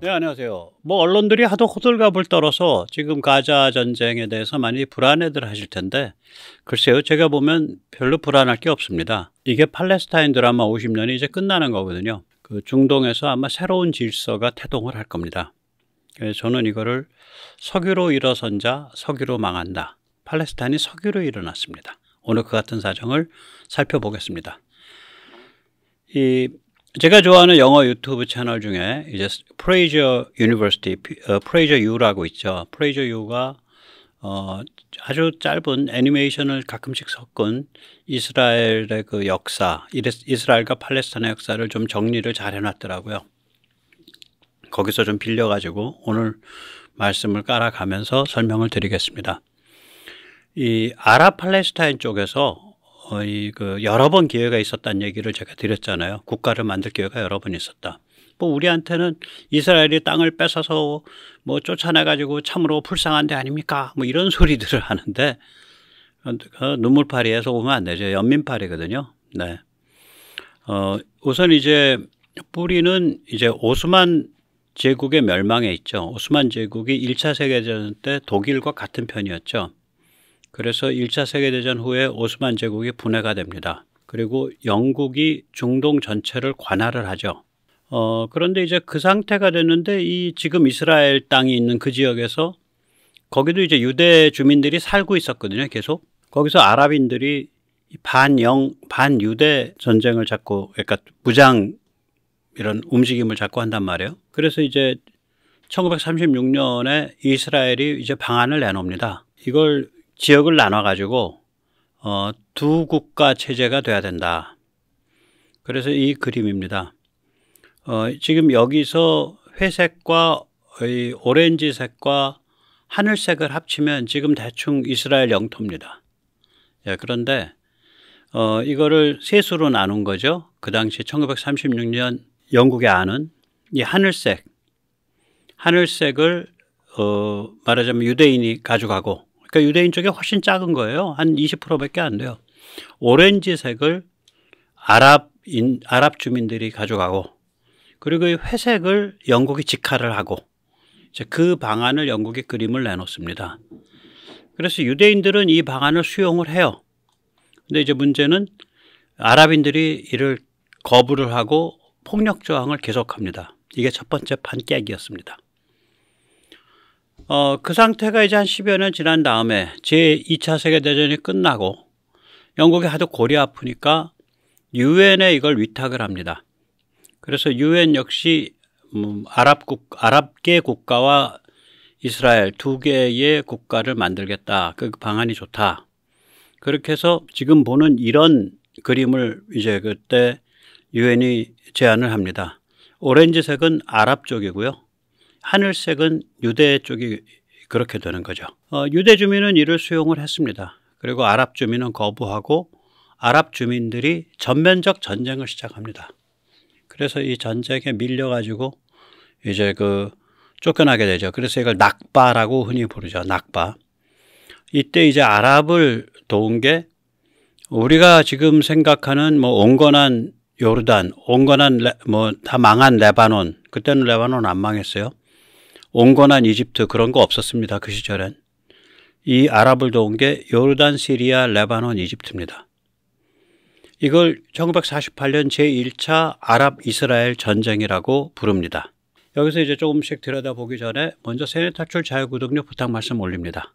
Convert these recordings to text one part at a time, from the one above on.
네, 안녕하세요. 뭐 언론들이 하도 호들갑을 떨어서 지금 가자 전쟁에 대해서 많이 불안해들 하실 텐데, 글쎄요, 제가 보면 별로 불안할 게 없습니다. 이게 팔레스타인 드라마 50년이 이제 끝나는 거거든요. 그 중동에서 아마 새로운 질서가 태동을 할 겁니다. 그래서 저는 이거를 석유로 일어선 자 석유로 망한다, 팔레스타인이 석유로 일어났습니다. 오늘 그 같은 사정을 살펴보겠습니다. 제가 좋아하는 영어 유튜브 채널 중에 이제 프레이저 유니버시티, 프레이저 U라고 있죠. 프레이저 U가 아주 짧은 애니메이션을 가끔씩 섞은 이스라엘의 그 역사, 이스라엘과 팔레스타인의 역사를 좀 정리를 잘 해놨더라고요. 거기서 좀 빌려가지고 오늘 말씀을 깔아가면서 설명을 드리겠습니다. 이 아랍 팔레스타인 쪽에서 여러 번 기회가 있었다는 얘기를 제가 드렸잖아요. 국가를 만들 기회가 여러 번 있었다. 뭐 우리한테는 이스라엘이 땅을 뺏어서 뭐 쫓아내가지고 참으로 불쌍한 데 아닙니까? 뭐 이런 소리들을 하는데, 눈물파리에서 오면 안 되죠. 연민파리거든요. 네. 우선 이제 뿌리는 이제 오스만 제국의 멸망에 있죠. 오스만 제국이 1차 세계대전 때 독일과 같은 편이었죠. 그래서 1차 세계대전 후에 오스만 제국이 분해가 됩니다. 그리고 영국이 중동 전체를 관할을 하죠. 그런데 이제 그 상태가 됐는데, 이 지금 이스라엘 땅이 있는 그 지역에서 거기도 이제 유대 주민들이 살고 있었거든요. 계속. 거기서 아랍인들이 반유대 전쟁을 자꾸, 그러니까 무장 이런 움직임을 자꾸 한단 말이에요. 그래서 이제 1936년에 이스라엘이 이제 방안을 내놓습니다. 이걸 지역을 나눠가지고 두 국가 체제가 돼야 된다. 그래서 이 그림입니다. 지금 여기서 회색과 오렌지색과 하늘색을 합치면 지금 대충 이스라엘 영토입니다. 예, 그런데 이거를 셋으로 나눈 거죠. 그 당시 1936년 영국의 안은 이 하늘색을 말하자면 유대인이 가져가고, 그러니까 유대인 쪽이 훨씬 작은 거예요. 한 20%밖에 안 돼요. 오렌지색을 아랍 주민들이 가져가고, 그리고 이 회색을 영국이 직할을 하고, 이제 그 방안을 영국이 그림을 내놓습니다. 그래서 유대인들은 이 방안을 수용을 해요. 근데 이제 문제는 아랍인들이 이를 거부를 하고 폭력 저항을 계속합니다. 이게 첫 번째 판깨기였습니다. 그 상태가 이제 한 10여 년 지난 다음에 제2차 세계대전이 끝나고 영국이 하도 골이 아프니까 유엔에 이걸 위탁을 합니다. 그래서 유엔 역시 아랍계 국가와 이스라엘 두 개의 국가를 만들겠다. 그 방안이 좋다. 그렇게 해서 지금 보는 이런 그림을 이제 그때 유엔이 제안을 합니다. 오렌지색은 아랍 쪽이고요. 하늘색은 유대 쪽이 그렇게 되는 거죠. 유대 주민은 이를 수용을 했습니다. 그리고 아랍 주민은 거부하고 아랍 주민들이 전면적 전쟁을 시작합니다. 그래서 이 전쟁에 밀려가지고 이제 쫓겨나게 되죠. 그래서 이걸 낙바라고 흔히 부르죠. 낙바. 이때 이제 아랍을 도운 게 우리가 지금 생각하는 뭐 온건한 요르단, 온건한 다 망한 레바논, 그때는 레바논 안 망했어요. 온건한 이집트 그런 거 없었습니다. 그 시절엔. 이 아랍을 도운 게 요르단, 시리아, 레바논, 이집트입니다. 이걸 1948년 제1차 아랍 이스라엘 전쟁이라고 부릅니다. 여기서 이제 조금씩 들여다보기 전에 먼저 세뇌탈출 자유구독료 부탁 말씀 올립니다.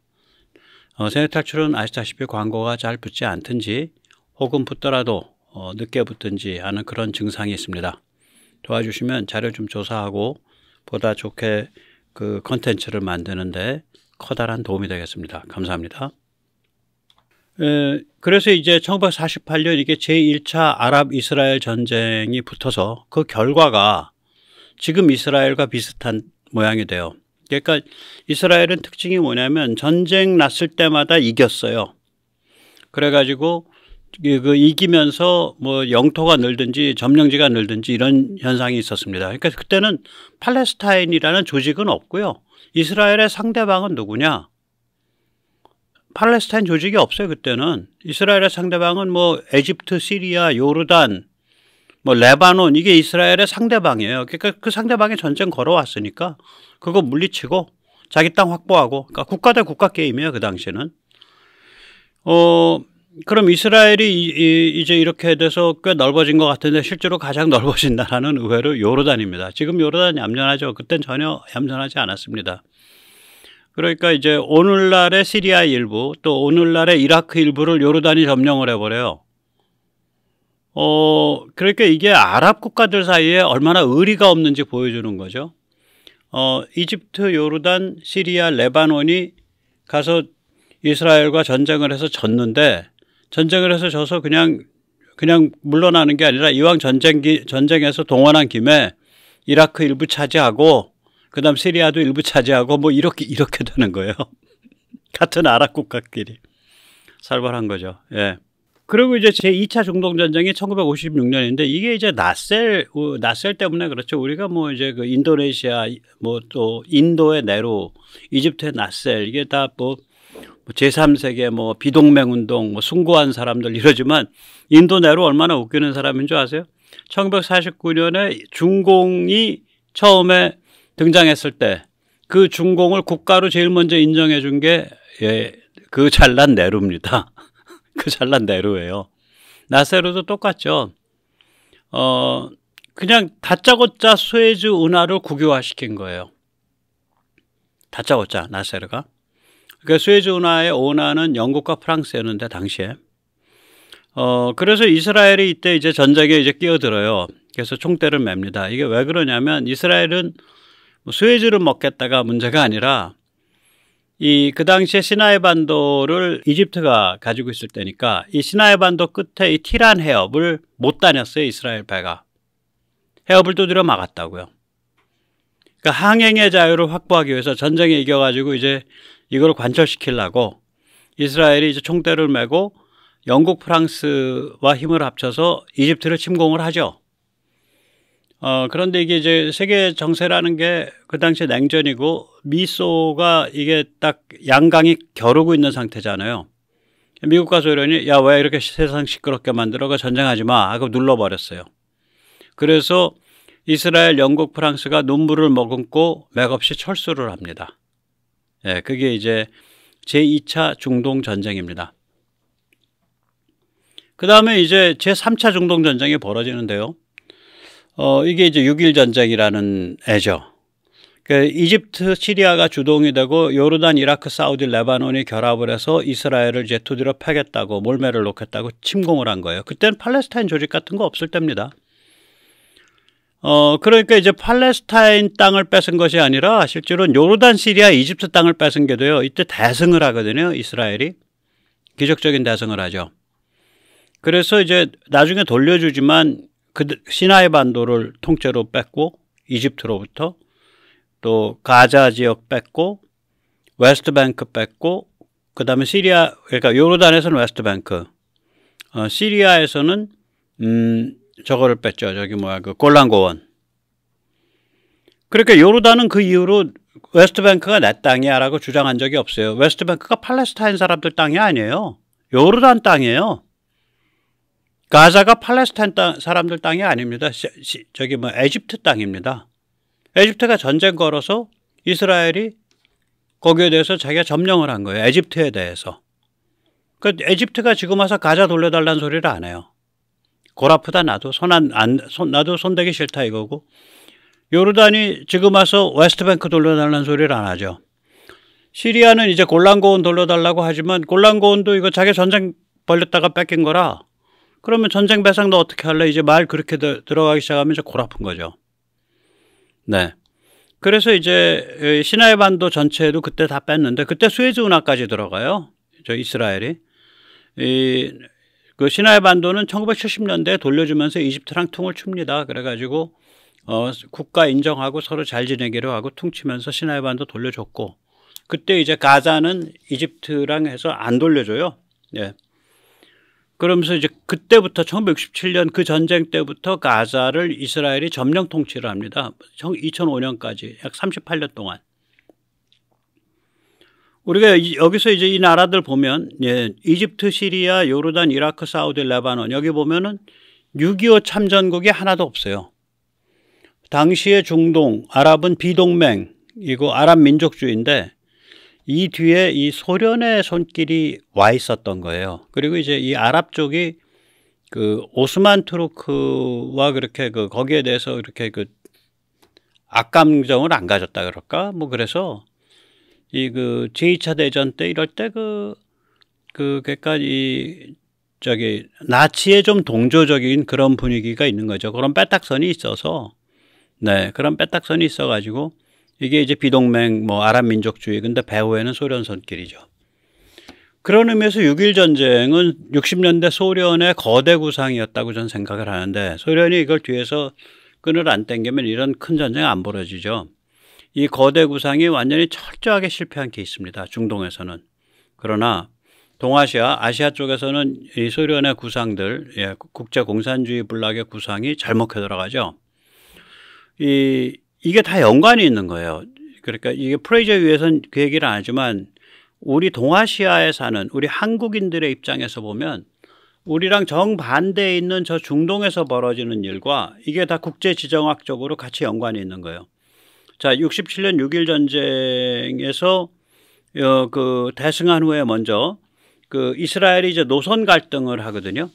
세뇌탈출은 아시다시피 광고가 잘 붙지 않든지 혹은 붙더라도 늦게 붙든지 하는 그런 증상이 있습니다. 도와주시면 자료 좀 조사하고 보다 좋게 그 컨텐츠를 만드는데 커다란 도움이 되겠습니다. 감사합니다. 그래서 이제 1948년 이게 제1차 아랍 이스라엘 전쟁이 붙어서 그 결과가 지금 이스라엘과 비슷한 모양이 돼요. 그러니까 이스라엘은 특징이 뭐냐면 전쟁 났을 때마다 이겼어요. 그래가지고 이기면서 뭐 영토가 늘든지 점령지가 늘든지 이런 현상이 있었습니다. 그러니까 그때는 팔레스타인이라는 조직은 없고요. 이스라엘의 상대방은 누구냐? 팔레스타인 조직이 없어요. 그때는 이스라엘의 상대방은 뭐 에집트, 시리아, 요르단, 뭐 레바논 이게 이스라엘의 상대방이에요. 그러니까 그 상대방이 전쟁 걸어왔으니까 그거 물리치고 자기 땅 확보하고, 그러니까 국가 대 국가 게임이에요. 그 당시에는. 그럼 이스라엘이 이제 이렇게 돼서 꽤 넓어진 것 같은데 실제로 가장 넓어진 나라는 의외로 요르단입니다. 지금 요르단이 얌전하죠. 그땐 전혀 얌전하지 않았습니다. 그러니까 이제 오늘날의 시리아 일부 또 오늘날의 이라크 일부를 요르단이 점령을 해버려요. 그러니까 이게 아랍 국가들 사이에 얼마나 의리가 없는지 보여주는 거죠. 이집트, 요르단, 시리아, 레바논이 가서 이스라엘과 전쟁을 해서 졌는데, 전쟁을 해서 져서 그냥 물러나는 게 아니라 이왕 전쟁에서 동원한 김에 이라크 일부 차지하고 그다음 시리아도 일부 차지하고 뭐 이렇게 되는 거예요. 같은 아랍 국가끼리 살벌한 거죠. 예. 그리고 이제 제2차 중동 전쟁이 1956년인데 이게 이제 나셀 때문에 그렇죠. 우리가 뭐 이제 그 인도네시아 뭐 또 인도의 네로, 이집트의 나셀 이게 다 뭐 제3세계 뭐 비동맹 운동 뭐 숭고한 사람들 이러지만 인도 네로 얼마나 웃기는 사람인 줄 아세요? 1949년에 중공이 처음에 등장했을 때 그 중공을 국가로 제일 먼저 인정해 준 게 그 잘난 네로입니다. 그 잘난 네로예요. 나세로도 똑같죠. 그냥 다짜고짜 수에즈 운하를 국유화시킨 거예요. 다짜고짜 나세르가. 그러니까 수에즈 운하의 오너는 영국과 프랑스였는데 당시에. 그래서 이스라엘이 이때 이제 전쟁에 이제 끼어들어요. 그래서 총대를 맵니다. 이게 왜 그러냐면 이스라엘은 수에즈를 먹겠다가 문제가 아니라 그 당시에 시나이 반도를 이집트가 가지고 있을 때니까 이 시나이 반도 끝에 이 티란 해협을 못 다녔어요. 이스라엘 배가. 해협을 두드려 막았다고요. 그러니까 항행의 자유를 확보하기 위해서 전쟁에 이겨가지고 이제 이걸 관철시키려고 이스라엘이 이제 총대를 메고 영국, 프랑스와 힘을 합쳐서 이집트를 침공을 하죠. 그런데 이게 이제 세계 정세라는 게 그 당시에 냉전이고 미소가 이게 딱 양강이 겨루고 있는 상태잖아요. 미국과 소련이 야, 왜 이렇게 세상 시끄럽게 만들어가 전쟁하지 마 하고 눌러버렸어요. 그래서 이스라엘, 영국, 프랑스가 눈물을 머금고 맥없이 철수를 합니다. 예, 그게 이제 제2차 중동 전쟁입니다. 그 다음에 이제 제3차 중동 전쟁이 벌어지는데요. 이게 이제 6.1 전쟁이라는 애죠. 그 이집트, 시리아가 주동이 되고 요르단, 이라크, 사우디, 레바논이 결합을 해서 이스라엘을 이제 두드려 패겠다고 몰매를 놓겠다고 침공을 한 거예요. 그때는 팔레스타인 조직 같은 거 없을 때입니다. 그러니까 이제 팔레스타인 땅을 뺏은 것이 아니라 실제로는 요르단, 시리아, 이집트 땅을 뺏은 게 돼요. 이때 대승을 하거든요. 이스라엘이. 기적적인 대승을 하죠. 그래서 이제 나중에 돌려주지만 그 시나이 반도를 통째로 뺏고 이집트로부터 또 가자 지역 뺏고 웨스트뱅크 뺏고 그다음에 시리아, 그러니까 요르단에서는 웨스트뱅크, 시리아에서는 저거를 뺐죠. 저기 뭐야 그 골란고원. 그러니까 요르단은 그 이후로 웨스트뱅크가 내 땅이야라고 주장한 적이 없어요. 웨스트뱅크가 팔레스타인 사람들 땅이 아니에요. 요르단 땅이에요. 가자가 팔레스타인 사람들 땅이 아닙니다. 저기 뭐 에집트 땅입니다. 에집트가 전쟁 걸어서 이스라엘이 거기에 대해서 자기가 점령을 한 거예요. 에집트에 대해서. 그러니까 에집트가 지금 와서 가자 돌려달라는 소리를 안 해요. 골 아프다 나도 나도 손대기 싫다 이거고. 요르단이 지금 와서 웨스트뱅크 돌려달라는 소리를 안 하죠. 시리아는 이제 골란고원 돌려달라고 하지만 골란고원도 이거 자기 전쟁 벌렸다가 뺏긴 거라. 그러면 전쟁 배상 너 어떻게 할래? 이제 말 그렇게 들어가기 시작하면 이제 골 아픈 거죠. 네. 그래서 이제 시나이 반도 전체도 그때 다 뺐는데 그때 수에즈 운하까지 들어가요. 저 이스라엘이. 그 시나이 반도는 1970년대에 돌려주면서 이집트랑 퉁을 춥니다. 그래가지고 국가 인정하고 서로 잘 지내기로 하고 퉁치면서 시나이 반도 돌려줬고 그때 이제 가자는 이집트랑 해서 안 돌려줘요. 예. 그러면서 이제 그때부터 1967년 그 전쟁 때부터 가자를 이스라엘이 점령 통치를 합니다. 2005년까지 약 38년 동안. 우리가 여기서 이제 이 나라들 보면 예, 이집트, 시리아, 요르단, 이라크, 사우디, 레바논 여기 보면은 6.25 참전국이 하나도 없어요. 당시의 중동, 아랍은 비동맹이고 아랍 민족주의인데 이 뒤에 이 소련의 손길이 와 있었던 거예요. 그리고 이제 이 아랍 쪽이 그 오스만 투르크와 그렇게 그 거기에 대해서 이렇게 그 악감정을 안 가졌다 그럴까? 뭐 그래서 이 그 제2차 대전 때 이럴 때 그러니까 이 저기 나치에 좀 동조적인 그런 분위기가 있는 거죠. 그런 빼딱선이 있어서 네, 그런 빼딱선이 있어가지고 이게 이제 비동맹 뭐 아랍 민족주의 근데 배후에는 소련 손길이죠. 그런 의미에서 6.1 전쟁은 60년대 소련의 거대 구상이었다고 저는 생각을 하는데 소련이 이걸 뒤에서 끈을 안 당기면 이런 큰 전쟁 안 벌어지죠. 이 거대 구상이 완전히 철저하게 실패한 케이스입니다. 중동에서는. 그러나 동아시아, 아시아 쪽에서는 이 소련의 구상들, 예, 국제공산주의 블록의 구상이 잘 먹혀 들어가죠. 이게 다 연관이 있는 거예요. 그러니까 이게 프레이저 위에서는 그 얘기를 안 하지만 우리 동아시아에 사는 우리 한국인들의 입장에서 보면 우리랑 정반대에 있는 저 중동에서 벌어지는 일과 이게 다 국제지정학적으로 같이 연관이 있는 거예요. 자, 67년 6.1 전쟁에서 그 대승한 후에 먼저 그 이스라엘이 이제 노선 갈등을 하거든요.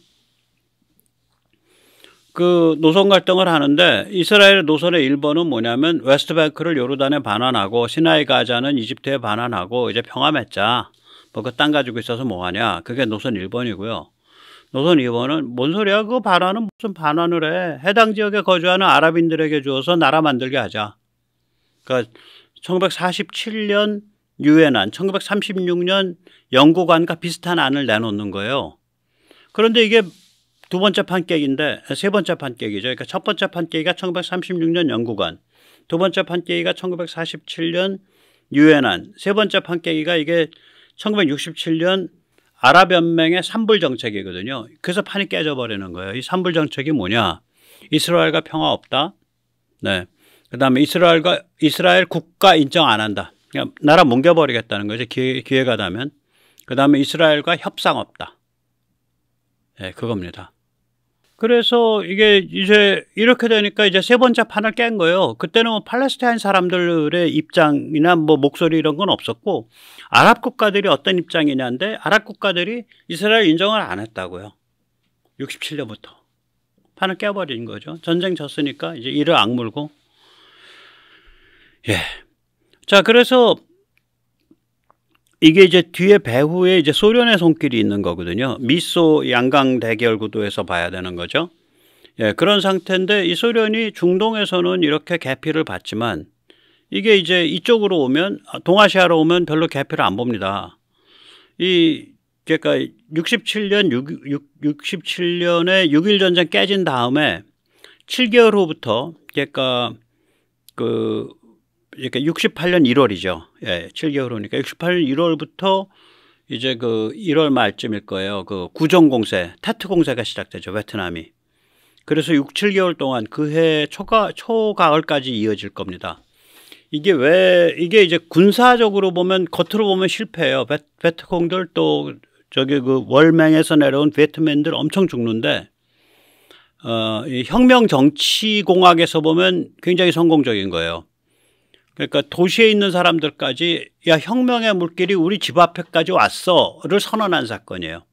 그 노선 갈등을 하는데 이스라엘의 노선의 일본은 뭐냐면 웨스트뱅크를 요르단에 반환하고 시나이 가자는 이집트에 반환하고 이제 평화 맺자. 뭐 그 땅 가지고 있어서 뭐하냐. 그게 노선 1번이고요. 노선 2번은 뭔 소리야. 그 반환은 무슨 반환을 해. 해당 지역에 거주하는 아랍인들에게 주어서 나라 만들게 하자. 그러니까 1947년 유엔안, 1936년 영국안과 비슷한 안을 내놓는 거예요. 그런데 이게 두 번째 판깨기인데 세 번째 판깨기죠. 그러니까 첫 번째 판깨기가 1936년 영국안, 두 번째 판깨기가 1947년 유엔안, 세 번째 판깨기가 이게 1967년 아랍연맹의 산불 정책이거든요. 그래서 판이 깨져버리는 거예요. 이 산불 정책이 뭐냐? 이스라엘과 평화 없다. 네. 그다음에 이스라엘 국가 인정 안 한다. 그냥 나라 뭉개버리겠다는 거죠. 기회가 되면. 그다음에 이스라엘과 협상 없다. 네, 그겁니다. 그래서 이게 이제 이렇게 되니까 이제 세 번째 판을 깬 거예요. 그때는 뭐 팔레스타인 사람들의 입장이나 뭐 목소리 이런 건 없었고 아랍 국가들이 어떤 입장이냐인데 아랍 국가들이 이스라엘 인정을 안 했다고요. 67년부터. 판을 깨버린 거죠. 전쟁 졌으니까 이제 이를 악물고. 예. 자, 그래서 이게 이제 뒤에 배후에 이제 소련의 손길이 있는 거거든요. 미소 양강 대결 구도에서 봐야 되는 거죠. 예, 그런 상태인데 이 소련이 중동에서는 이렇게 개피를 받지만 이게 이제 이쪽으로 오면 동아시아로 오면 별로 개피를 안 봅니다. 그러니까 67년에 6.1 전쟁 깨진 다음에 7개월 후부터 그러니까 68년 1월이죠. 예, 7개월 후니까 68년 1월부터 이제 그 1월 말쯤일 거예요. 그 구정 공세, 테트 공세가 시작되죠. 베트남이. 그래서 6, 7개월 동안 그해 초가을까지 이어질 겁니다. 이게 이제 군사적으로 보면 겉으로 보면 실패해요. 베트콩들 또 저기 그 월맹에서 내려온 베트맨들 엄청 죽는데 이 혁명 정치 공학에서 보면 굉장히 성공적인 거예요. 그러니까 도시에 있는 사람들까지 야 혁명의 물길이 우리 집 앞에까지 왔어를 선언한 사건이에요.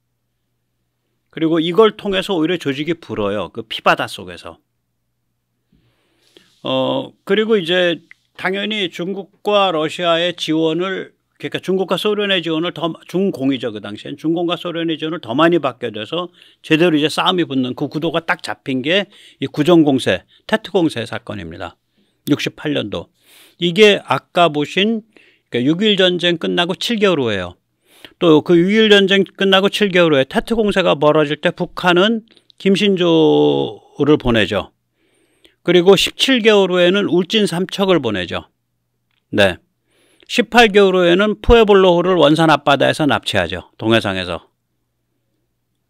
그리고 이걸 통해서 오히려 조직이 불어요. 그 피바다 속에서. 그리고 이제 당연히 중국과 러시아의 지원을 그러니까 중국과 소련의 지원을 중공이죠. 그 당시엔 중공과 소련의 지원을 더 많이 받게 돼서 제대로 이제 싸움이 붙는 그 구도가 딱 잡힌 게 이 구정공세, 테트공세 사건입니다. 68년도. 이게 아까 보신 6.1 전쟁 끝나고 7개월 후에요. 또 그 6.1 전쟁 끝나고 7개월 후에 테트 공세가 벌어질 때 북한은 김신조를 보내죠. 그리고 17개월 후에는 울진 삼척을 보내죠. 네. 18개월 후에는 푸에블로호를 원산 앞바다에서 납치하죠. 동해상에서.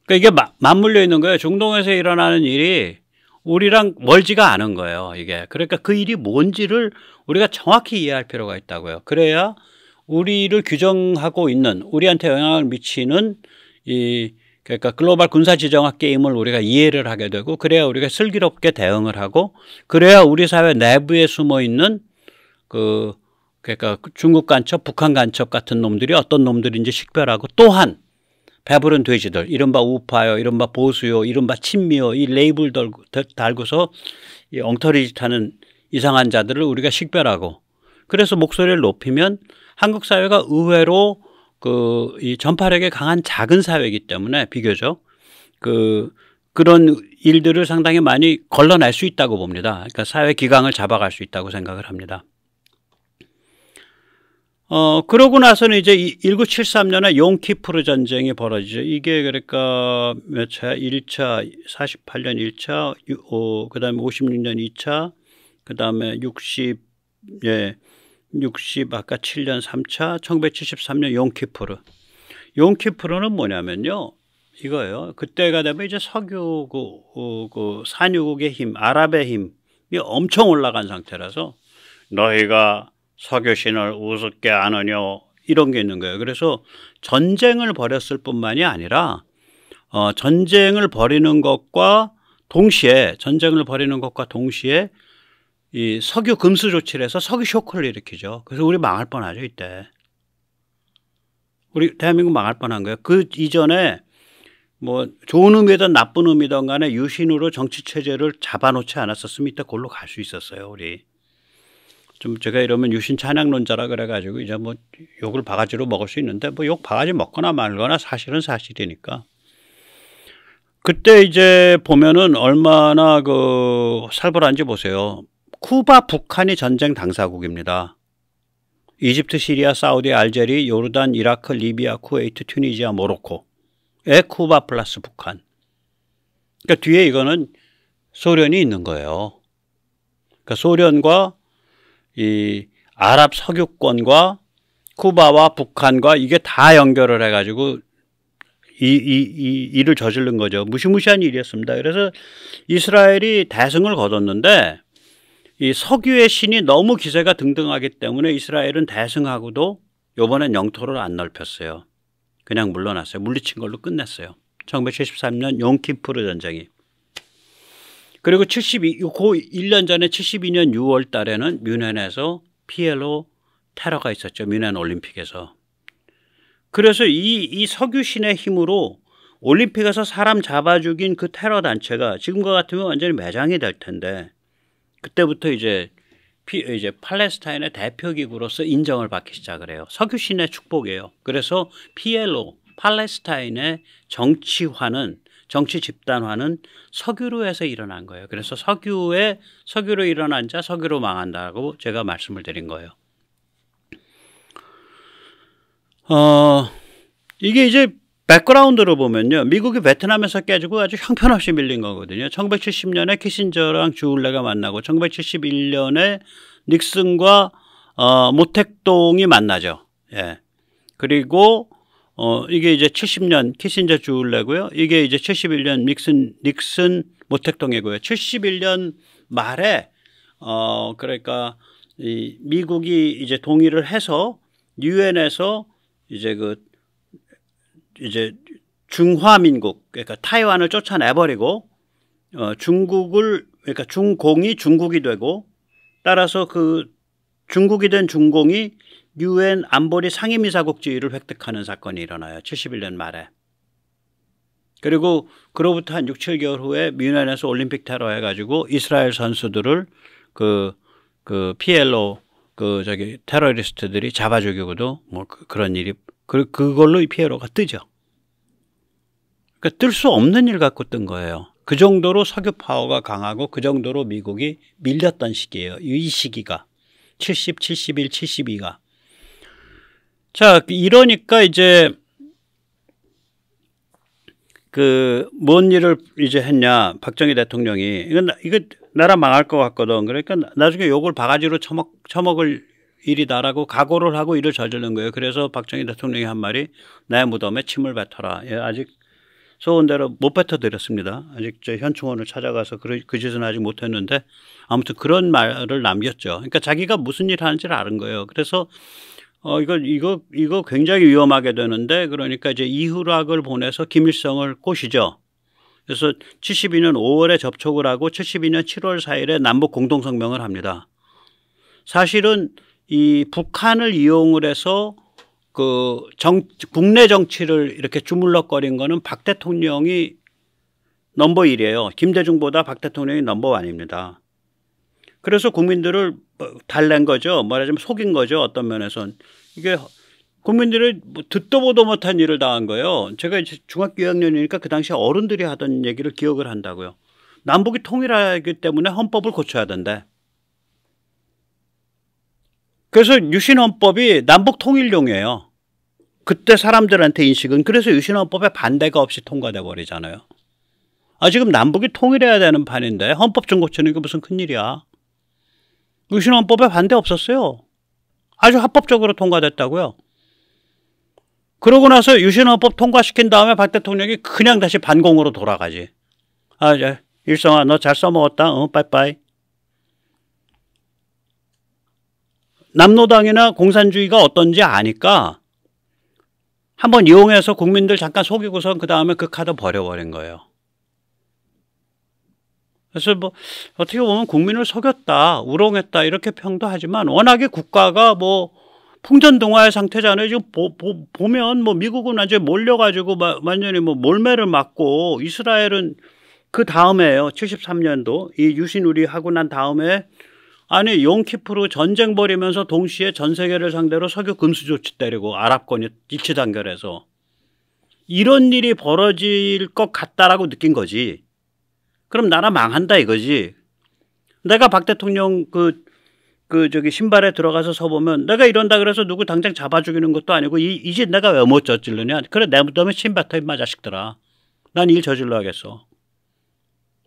그러니까 이게 맞물려 있는 거예요. 중동에서 일어나는 일이 우리랑 멀지가 않은 거예요. 이게. 그러니까 그 일이 뭔지를 우리가 정확히 이해할 필요가 있다고요. 그래야 우리를 규정하고 있는 우리한테 영향을 미치는 그러니까 글로벌 군사지정학 게임을 우리가 이해를 하게 되고 그래야 우리가 슬기롭게 대응을 하고 그래야 우리 사회 내부에 숨어 있는 그러니까 중국 간첩, 북한 간첩 같은 놈들이 어떤 놈들인지 식별하고 또한 배부른 돼지들, 이른바 우파요, 이른바 보수요, 이른바 친미요, 이 레이블 달고서 이 엉터리짓 하는 이상한 자들을 우리가 식별하고 그래서 목소리를 높이면 한국 사회가 의외로 이 전파력이 강한 작은 사회이기 때문에 비교적 그런 일들을 상당히 많이 걸러낼 수 있다고 봅니다. 그러니까 사회 기강을 잡아갈 수 있다고 생각을 합니다. 그러고 나서는 이제 1973년에 용키푸르 전쟁이 벌어지죠. 이게 그러니까 몇 차? 1차, 48년 1차, 그 다음에 56년 2차, 그 다음에 60, 아까 7년 3차, 1973년 용키푸르. 용키푸르는 뭐냐면요. 이거예요. 그때가 되면 이제 석유, 산유국의 힘, 아랍의 힘이 엄청 올라간 상태라서 너희가 석유신을 우습게 아느냐 이런 게 있는 거예요. 그래서 전쟁을 벌였을 뿐만이 아니라 전쟁을 벌이는 것과 동시에 이 석유 금수 조치를 해서 석유 쇼크를 일으키죠. 그래서 우리 망할 뻔하죠. 이때 우리 대한민국 망할 뻔한 거예요. 그 이전에 뭐 좋은 의미든 나쁜 의미든 간에 유신으로 정치 체제를 잡아놓지 않았었으면 이때 골로 갈 수 있었어요. 우리 좀 제가 이러면 유신 찬양론자라 그래가지고 이제 뭐 욕을 바가지로 먹을 수 있는데 뭐 욕 바가지 먹거나 말거나 사실은 사실이니까. 그때 이제 보면은 얼마나 살벌한지 보세요. 쿠바, 북한이 전쟁 당사국입니다. 이집트, 시리아, 사우디, 알제리, 요르단, 이라크, 리비아, 쿠웨이트, 튀니지아, 모로코의 쿠바 플러스 북한. 그러니까 뒤에 이거는 소련이 있는 거예요. 그러니까 소련과 이 아랍 석유권과 쿠바와 북한과 이게 다 연결을 해가지고 이 일을 저지른 거죠. 무시무시한 일이었습니다. 그래서 이스라엘이 대승을 거뒀는데 이 석유의 신이 너무 기세가 등등하기 때문에 이스라엘은 대승하고도 이번엔 영토를 안 넓혔어요. 그냥 물러났어요. 물리친 걸로 끝냈어요. 1973년 용키푸르 전쟁이. 그리고 1년 전에 72년 6월 달에는 뮌헨에서 PLO 테러가 있었죠. 뮌헨 올림픽에서. 그래서 이 석유신의 힘으로 올림픽에서 사람 잡아 죽인 그 테러 단체가 지금과 같으면 완전히 매장이 될 텐데 그때부터 이제 팔레스타인의 대표기구로서 인정을 받기 시작을 해요. 석유신의 축복이에요. 그래서 PLO, 팔레스타인의 정치 집단화는 석유로 해서 일어난 거예요. 그래서 석유로 일어난 자 석유로 망한다고 제가 말씀을 드린 거예요. 이게 이제 백그라운드로 보면요. 미국이 베트남에서 깨지고 아주 형편없이 밀린 거거든요. 1970년에 키신저랑 주울레가 만나고 1971년에 닉슨과 모택동이 만나죠. 예. 그리고 이게 이제 70년 키신저 주울레고요. 이게 이제 71년 닉슨 모택동이고요. 71년 말에 그러니까 이 미국이 이제 동의를 해서 유엔에서 이제 중화민국 그러니까 타이완을 쫓아내버리고 그러니까 중공이 중국이 되고 따라서 중국이 된 중공이 유엔 안보리 상임이사국 지위를 획득하는 사건이 일어나요. 71년 말에. 그리고 그로부터 한 6, 7개월 후에 뮌헨에서 올림픽 테러 해가지고 이스라엘 선수들을 PLO 테러리스트들이 잡아 죽이고도 뭐 그런 일이 그걸로 이 PLO가 뜨죠. 그러니까 뜰 수 없는 일 갖고 뜬 거예요. 그 정도로 석유 파워가 강하고 그 정도로 미국이 밀렸던 시기예요. 이 시기가 70, 71, 72가. 자, 이러니까 이제 뭔 일을 이제 했냐, 박정희 대통령이 이거 나라 망할 것 같거든. 그러니까 나중에 욕을 바가지로 처먹을 일이다라고 각오를 하고 일을 저지른 거예요. 그래서 박정희 대통령이 한 말이 내 무덤에 침을 뱉어라. 예, 아직 소원대로 못 뱉어드렸습니다. 아직 저 현충원을 찾아가서 그 짓은 아직 못했는데 아무튼 그런 말을 남겼죠. 그러니까 자기가 무슨 일 하는지를 아는 거예요. 그래서 이거 굉장히 위험하게 되는데, 그러니까 이제 이후락을 보내서 김일성을 꼬시죠. 그래서 72년 5월에 접촉을 하고 72년 7월 4일에 남북 공동성명을 합니다. 사실은 이 북한을 이용을 해서 국내 정치를 이렇게 주물럭거린 거는 박 대통령이 넘버 1이에요. 김대중보다 박 대통령이 넘버 1입니다. 그래서 국민들을 달랜 거죠. 말하자면 속인 거죠. 어떤 면에선. 이게 국민들이 듣도 보도 못한 일을 당한 거예요. 제가 이제 중학교 2학년이니까 그 당시에 어른들이 하던 얘기를 기억을 한다고요. 남북이 통일하기 때문에 헌법을 고쳐야 된대. 그래서 유신헌법이 남북 통일용이에요. 그때 사람들한테 인식은. 그래서 유신헌법에 반대가 없이 통과돼 버리잖아요. 지금 남북이 통일해야 되는 판인데 헌법 좀 고치는 게 무슨 큰일이야. 유신헌법에 반대 없었어요. 아주 합법적으로 통과됐다고요. 그러고 나서 유신헌법 통과시킨 다음에 박 대통령이 그냥 다시 반공으로 돌아가지. 일성아 너 잘 써먹었다. 빠이빠이. 남노당이나 공산주의가 어떤지 아니까 한번 이용해서 국민들 잠깐 속이고선 그 다음에 그 카드 버려버린 거예요. 그래서 뭐 어떻게 보면 국민을 속였다, 우롱했다 이렇게 평도하지만 워낙에 국가가 뭐 풍전등화의 상태잖아요. 지금 보면 뭐 미국은 완전히 몰려가지고 완전히 뭐 몰매를 맞고 이스라엘은 그 다음에요. 73년도 이 유신우리 하고 난 다음에 아니 용키프르 전쟁 벌이면서 동시에 전 세계를 상대로 석유 금수 조치 때리고 아랍권이 일치 단결해서 이런 일이 벌어질 것 같다라고 느낀 거지. 그럼 나라 망한다 이거지. 내가 박 대통령 저기 신발에 들어가서 서보면 내가 이런다 그래서 누구 당장 잡아 죽이는 것도 아니고 이 짓 내가 왜 못 저질르냐. 그래 내 때문에 침뱉어 임마 자식들아. 난 일 저질러야겠어.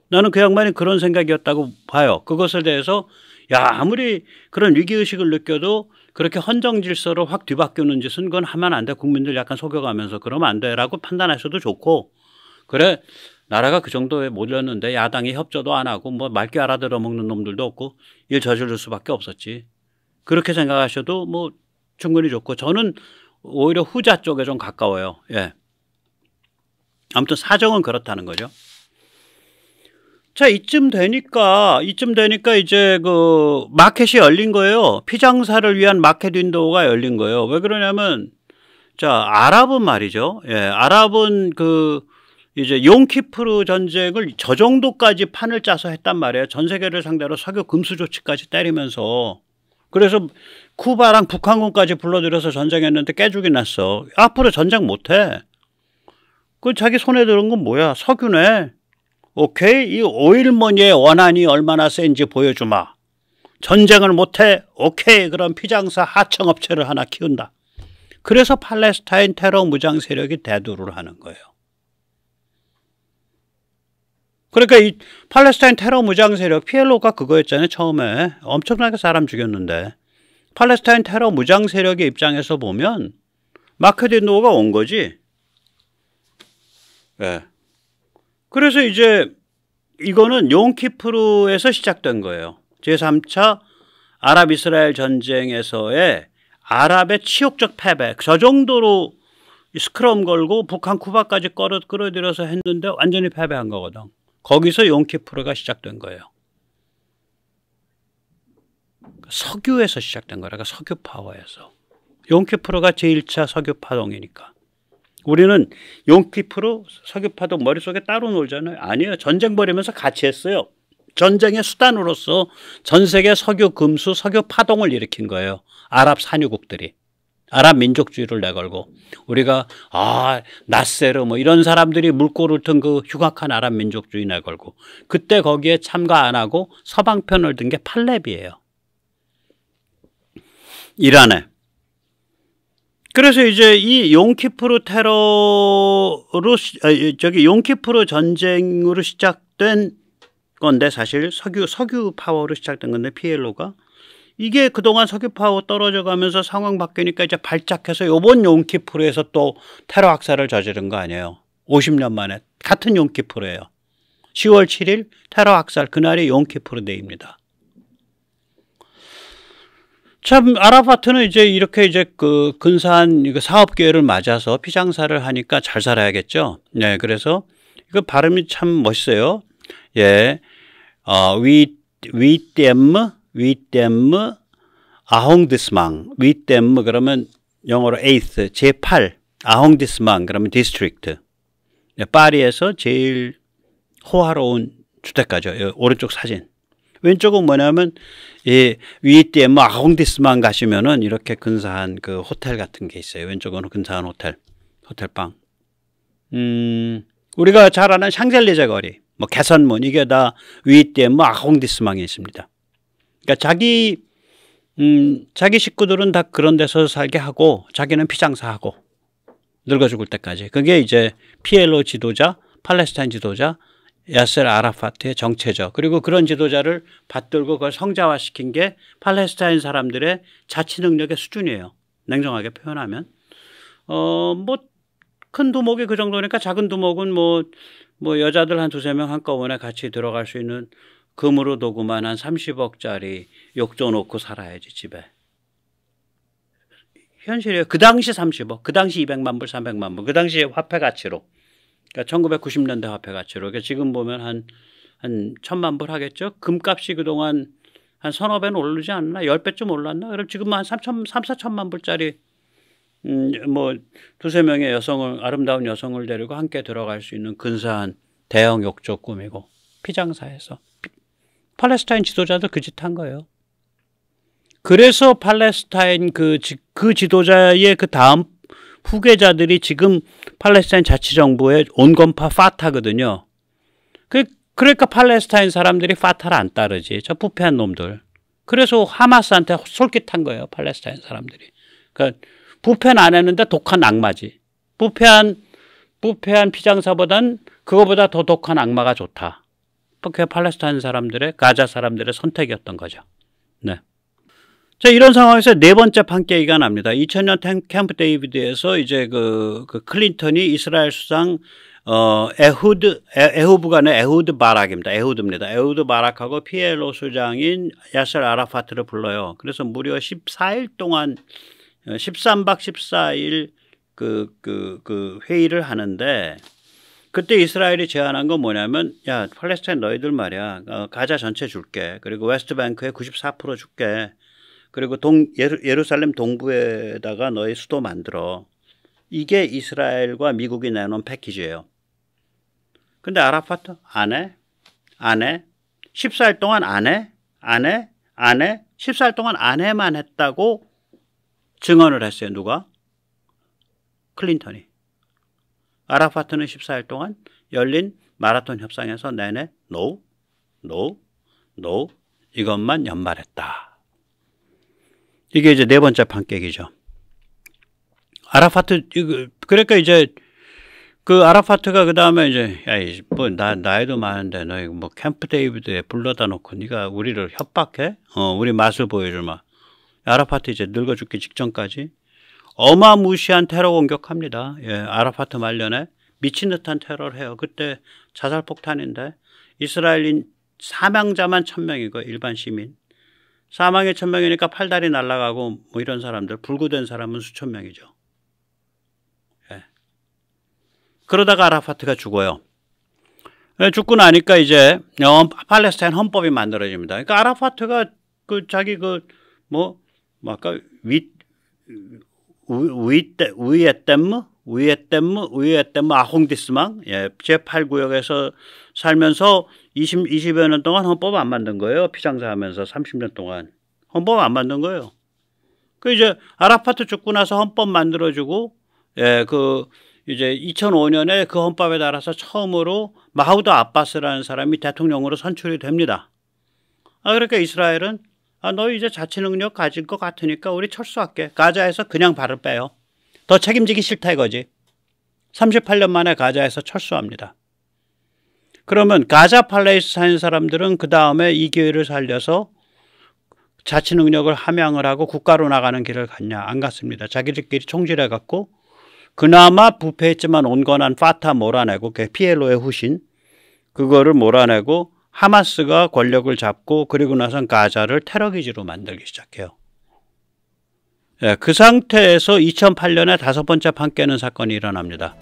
나는 그 양반이 그런 생각이었다고 봐요. 그것에 대해서 아무리 그런 위기의식을 느껴도 그렇게 헌정 질서를 확 뒤바꾸는 짓은 그건 하면 안 돼. 국민들 약간 속여가면서 그러면 안 돼라고 판단하셔도 좋고 그래 나라가 그 정도에 몰렸는데 야당이 협조도 안 하고 뭐 맑게 알아들어 먹는 놈들도 없고 일 저지를 수밖에 없었지. 그렇게 생각하셔도 뭐 충분히 좋고 저는 오히려 후자 쪽에 좀 가까워요. 예. 아무튼 사정은 그렇다는 거죠. 자, 이쯤 되니까 이제 그 마켓이 열린 거예요. 피장사를 위한 마켓 윈도우가 열린 거예요. 왜 그러냐면 자, 아랍은 말이죠. 예, 아랍은 이제 용키프르 전쟁을 저 정도까지 판을 짜서 했단 말이에요. 전 세계를 상대로 석유 금수 조치까지 때리면서. 그래서 쿠바랑 북한군까지 불러들여서 전쟁했는데 깨죽이 났어. 앞으로 전쟁 못해. 자기 손에 들은 건 뭐야? 석유네. 오케이? 이 오일머니의 원한이 얼마나 센지 보여주마. 전쟁을 못해? 오케이. 그럼 피장사 하청업체를 하나 키운다. 그래서 팔레스타인 테러 무장 세력이 대두를 하는 거예요. 그러니까 이 팔레스타인 테러 무장 세력 PLO가 그거였잖아요. 처음에 엄청나게 사람 죽였는데 팔레스타인 테러 무장 세력의 입장에서 보면 마켓 윈도우가 온 거지. 예. 그래서 이제 이거는 용키프르에서 시작된 거예요. 제3차 아랍 이스라엘 전쟁에서의 아랍의 치욕적 패배. 저 정도로 스크럼 걸고 북한 쿠바까지 끌어들여서 했는데 완전히 패배한 거거든. 거기서 용키프르가 시작된 거예요. 석유에서 시작된 거라니까 석유 파워에서. 용키프르가 제1차 석유 파동이니까. 우리는 용키프르 석유 파동 머릿속에 따로 놀잖아요. 아니에요. 전쟁 벌이면서 같이 했어요. 전쟁의 수단으로서 전 세계 석유 금수 석유 파동을 일으킨 거예요. 아랍 산유국들이. 아랍 민족주의를 내걸고 우리가 나세르 뭐 이런 사람들이 물꼬를 튼 그 흉악한 아랍 민족주의 내걸고 그때 거기에 참가 안 하고 서방 편을 든 게 팔렙이에요. 이란에. 그래서 이제 이 용키프르 용키프르 전쟁으로 시작된 건데 사실 석유 파워로 시작된 건데 PLO가 이게 그동안 석유 파워 떨어져 가면서 상황 바뀌니까 이제 발작해서 요번 용키프르에서 또 테러 학살을 저지른 거 아니에요. 50년 만에 같은 용키프르예요. 10월 7일 테러 학살 그날이 용키프르 데이입니다. 참 아라파트는 이제 이렇게 이제 그 근사한 사업 기회를 맞아서 피장사를 하니까 잘 살아야겠죠. 네, 그래서 이거 발음이 참 멋있어요. 예, 위댐 아홍디스망, 위댐 그러면 영어로 eighth 제8 아홍디스망 그러면 디스트릭트. 파리에서 제일 호화로운 주택가죠. 오른쪽 사진. 왼쪽은 뭐냐면 이 위댐 아홍디스망 가시면은 이렇게 근사한 그 호텔 같은 게 있어요. 왼쪽은 근사한 호텔방. 우리가 잘 아는 샹젤리제 거리, 뭐 개선문 이게 다 위댐 아홍디스망에 있습니다. 그러니까 자기 식구들은 다 그런 데서 살게 하고 자기는 피장사하고 늙어 죽을 때까지. 그게 이제 PLO 지도자, 팔레스타인 지도자 야셀 아라파트의 정체죠. 그리고 그런 지도자를 받들고 그걸 성자화시킨 게 팔레스타인 사람들의 자치 능력의 수준이에요. 냉정하게 표현하면. 뭐 큰 두목이 그 정도니까 작은 두목은 뭐 여자들 한 두세 명 한꺼번에 같이 들어갈 수 있는 금으로 도구만 한 30억짜리 욕조 놓고 살아야지 집에. 현실이에요. 그 당시 30억, 그 당시 200만 불, 300만 불, 그 당시 화폐 가치로. 그러니까 1990년대 화폐 가치로. 그러니까 지금 보면 한 1000만 불 하겠죠. 금값이 그동안 한 서너 배는 오르지 않나? 10배쯤 올랐나? 그럼 지금 한 4천만 불짜리 뭐 두세 명의 아름다운 여성을 데리고 함께 들어갈 수 있는 근사한 대형 욕조 꾸미고 피장사에서 팔레스타인 지도자들 그 짓 한 거예요. 그래서 팔레스타인 그 지도자의 그 다음 후계자들이 지금 팔레스타인 자치정부의 온건파 파타거든요. 그러니까 팔레스타인 사람들이 파타를 안 따르지. 저 부패한 놈들. 그래서 하마스한테 솔깃한 거예요. 팔레스타인 사람들이. 그러니까 부패는 안 했는데 독한 악마지. 부패한 피장사보단 그거보다 더 독한 악마가 좋다. 그게 팔레스타인 사람들의 가자 사람들의 선택이었던 거죠. 네. 자, 이런 상황에서 네 번째 판깨기가 납니다. 2000년 캠프 데이비드에서 이제 그 클린턴이 이스라엘 수상 에후드가 아니라 에후드 바락입니다. 에후드 바락하고 PLO 수장인 야셀 아라파트를 불러요. 그래서 무려 14일 동안 13박 14일 그 회의를 하는데 그때 이스라엘이 제안한 건 뭐냐면 야, 팔레스타인 너희들 말이야. 가자 전체 줄게. 그리고 웨스트뱅크에 94% 줄게. 그리고 예루살렘 동부에다가 너희 수도 만들어. 이게 이스라엘과 미국이 내놓은 패키지예요. 근데 아라파트 안 해. 14일 동안 안 해. 14일 동안 안 해만 했다고 증언을 했어요. 누가? 클린턴이. 아라파트는 14일 동안 열린 마라톤 협상에서 내내 no 이것만 연말했다. 이게 이제 네 번째 판깨기죠. 아라파트 그러니까 이제 그 아라파트가 그 다음에 이제 야, 뭐 나이도 많은데 너희 뭐 캠프 데이비드에 불러다 놓고 네가 우리를 협박해? 우리 맛을 보여주마. 아라파트 이제 늙어 죽기 직전까지 어마무시한 테러 공격합니다. 예, 아라파트 말년에 미친 듯한 테러를 해요. 그때 자살폭탄인데 이스라엘인 사망자만 1000명이고 일반 시민. 사망이 1000명이니까 팔다리 날아가고 뭐 이런 사람들 불구된 사람은 수천 명이죠. 예. 그러다가 아라파트가 죽어요. 예, 죽고 나니까 이제 팔레스타인 헌법이 만들어집니다. 그러니까 아라파트가 그 자기 아까 위에댐 아홍디스망 제8구역에서 살면서 20여 년 동안 헌법 안 만든 거예요. 피장사 하면서 30년 동안 헌법 안 만든 거예요. 그 이제 아라파트 죽고 나서 헌법 만들어주고 이제 2005년에 그 헌법에 따라서 처음으로 마후드 아바스라는 사람이 대통령으로 선출이 됩니다. 그러니까 이스라엘은 너 이제 자치 능력 가진 것 같으니까 우리 철수할게. 가자에서 그냥 발을 빼요. 더 책임지기 싫다 이거지. 38년 만에 가자에서 철수합니다. 그러면 가자 팔레스타인 사람들은 그 다음에 이 기회를 살려서 자치 능력을 함양을 하고 국가로 나가는 길을 갔냐? 안 갔습니다. 자기들끼리 총질해갖고 그나마 부패했지만 온건한 파타 몰아내고 PLO의 후신 그거를 몰아내고 하마스가 권력을 잡고 그리고 나선 가자를 테러기지로 만들기 시작해요. 그 상태에서 2008년에 다섯 번째 판 깨는 사건이 일어납니다.